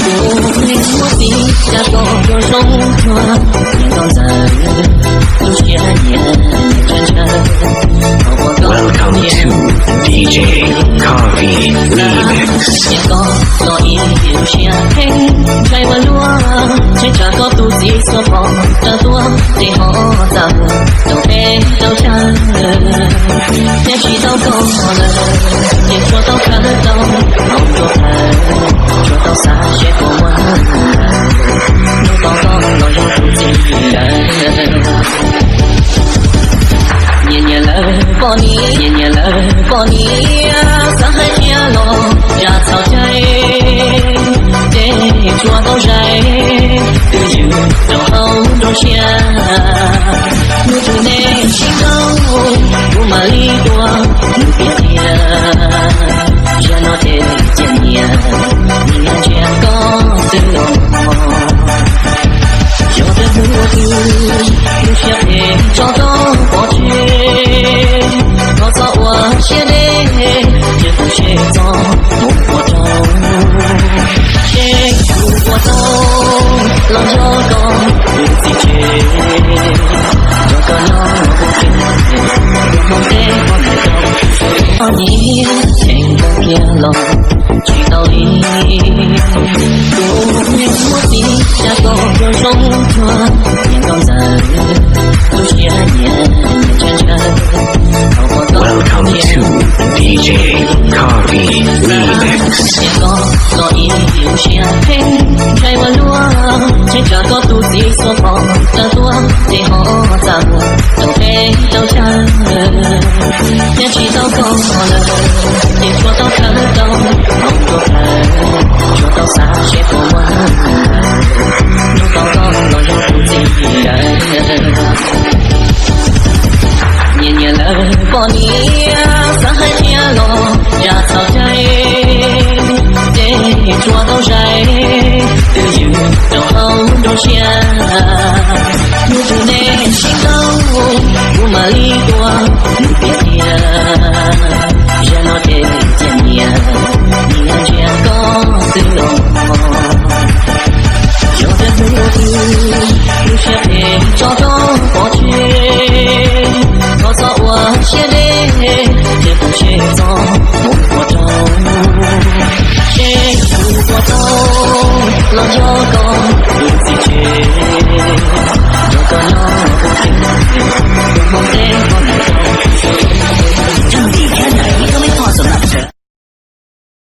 我比下高有手段，年高咱有些年真诚。Welcome to DJ Coffee Remix。年高所以有些黑，在我落，谁查个肚子所放的多，最后咱们都被都占了。也许到够了，也说到看得到，好多看，说到洒些过问，有报告老有不自然。年年来过年，年年来过年，上海天路家草寨，这抓到谁？对酒都好多钱，我住内心高，不马里多，不别别，热闹的见面，你安全高对我。有的路有些配找到过去，告诉我写的这不写走我走，谁我走，老有个不自觉，有个老不觉，我得我得到你天空变了，去到你，我比下个有手段，年高咱有些年真诚。Welcome to DJ Coffee Remix。年高所以有些黑，在我落，谁查个肚子所放的多，最后咱们都被都占了。也许到够了，也说到看得到，好多看，说到散。